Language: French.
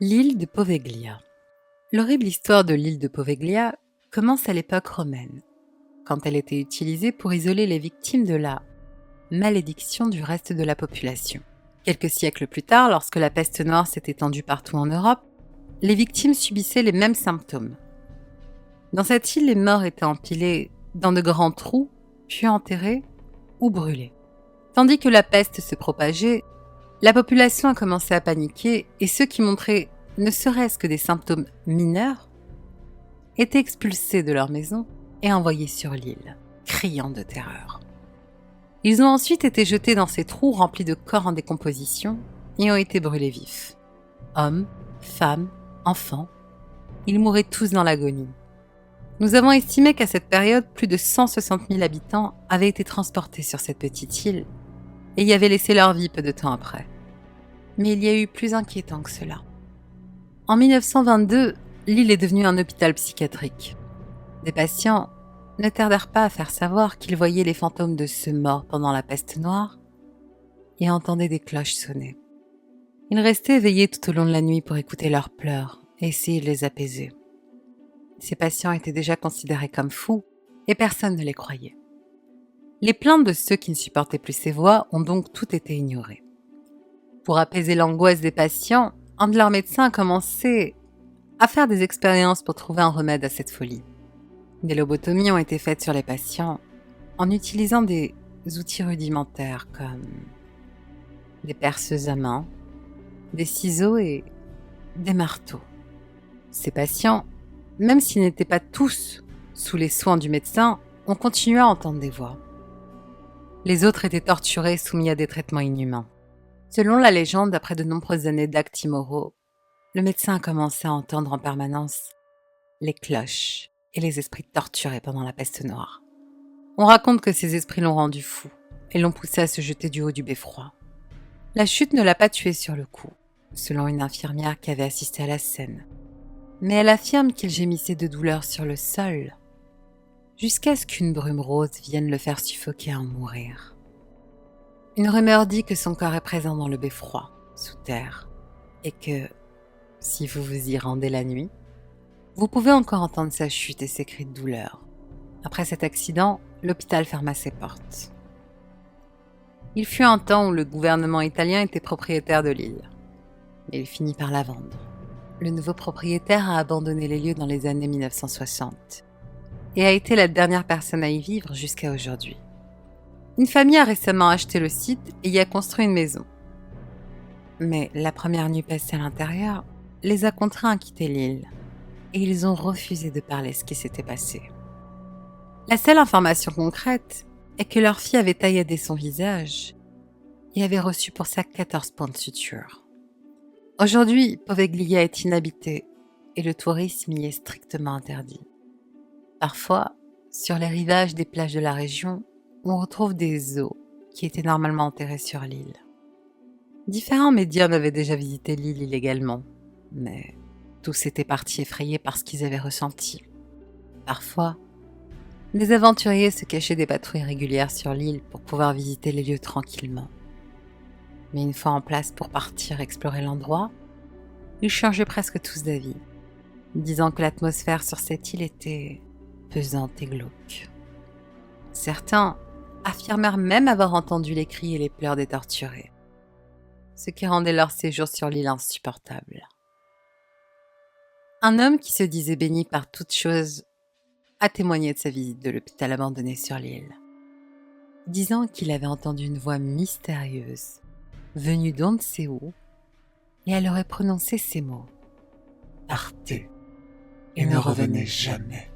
L'île de Poveglia. L'horrible histoire de l'île de Poveglia commence à l'époque romaine, quand elle était utilisée pour isoler les victimes de la malédiction du reste de la population. Quelques siècles plus tard, lorsque la peste noire s'est étendue partout en Europe, les victimes subissaient les mêmes symptômes. Dans cette île, les morts étaient empilés dans de grands trous, puis enterrés ou brûlés. Tandis que la peste se propageait, la population a commencé à paniquer et ceux qui montraient ne serait-ce que des symptômes mineurs étaient expulsés de leur maison et envoyés sur l'île, criant de terreur. Ils ont ensuite été jetés dans ces trous remplis de corps en décomposition et ont été brûlés vifs. Hommes, femmes, enfants, ils mouraient tous dans l'agonie. Nous avons estimé qu'à cette période, plus de 160 000 habitants avaient été transportés sur cette petite île et y avaient laissé leur vie peu de temps après. Mais il y a eu plus inquiétant que cela. En 1922, l'île est devenue un hôpital psychiatrique. Des patients ne tardèrent pas à faire savoir qu'ils voyaient les fantômes de ceux morts pendant la peste noire et entendaient des cloches sonner. Ils restaient éveillés tout au long de la nuit pour écouter leurs pleurs et essayer de les apaiser. Ces patients étaient déjà considérés comme fous et personne ne les croyait. Les plaintes de ceux qui ne supportaient plus ces voix ont donc toutes été ignorées. Pour apaiser l'angoisse des patients, un de leurs médecins a commencé à faire des expériences pour trouver un remède à cette folie. Des lobotomies ont été faites sur les patients en utilisant des outils rudimentaires comme des perceuses à main, des ciseaux et des marteaux. Ces patients, même s'ils n'étaient pas tous sous les soins du médecin, ont continué à entendre des voix. Les autres étaient torturés, soumis à des traitements inhumains. Selon la légende, après de nombreuses années d'actes immoraux, le médecin a commencé à entendre en permanence les cloches et les esprits torturés pendant la peste noire. On raconte que ces esprits l'ont rendu fou et l'ont poussé à se jeter du haut du beffroi. La chute ne l'a pas tué sur le coup, selon une infirmière qui avait assisté à la scène. Mais elle affirme qu'il gémissait de douleur sur le sol, jusqu'à ce qu'une brume rose vienne le faire suffoquer à en mourir. Une rumeur dit que son corps est présent dans le beffroi, sous terre, et que, si vous vous y rendez la nuit, vous pouvez encore entendre sa chute et ses cris de douleur. Après cet accident, l'hôpital ferma ses portes. Il fut un temps où le gouvernement italien était propriétaire de l'île, mais il finit par la vendre. Le nouveau propriétaire a abandonné les lieux dans les années 1960 et a été la dernière personne à y vivre jusqu'à aujourd'hui. Une famille a récemment acheté le site et y a construit une maison. Mais la première nuit passée à l'intérieur les a contraints à quitter l'île et ils ont refusé de parler ce qui s'était passé. La seule information concrète est que leur fille avait tailladé son visage et avait reçu pour ça 14 points de suture. Aujourd'hui, Poveglia est inhabité et le tourisme y est strictement interdit. Parfois, sur les rivages des plages de la région, on retrouve des os qui étaient normalement enterrés sur l'île. Différents médiums avaient déjà visité l'île illégalement, mais tous étaient partis effrayés par ce qu'ils avaient ressenti. Parfois, des aventuriers se cachaient des patrouilles régulières sur l'île pour pouvoir visiter les lieux tranquillement. Mais une fois en place pour partir explorer l'endroit, ils changeaient presque tous d'avis, disant que l'atmosphère sur cette île était pesante et glauque. Certains affirmèrent même avoir entendu les cris et les pleurs des torturés, ce qui rendait leur séjour sur l'île insupportable. Un homme qui se disait béni par toute chose a témoigné de sa visite de l'hôpital abandonné sur l'île, disant qu'il avait entendu une voix mystérieuse venue d'on ne sait où, et elle aurait prononcé ces mots : « Partez et ne revenez jamais. »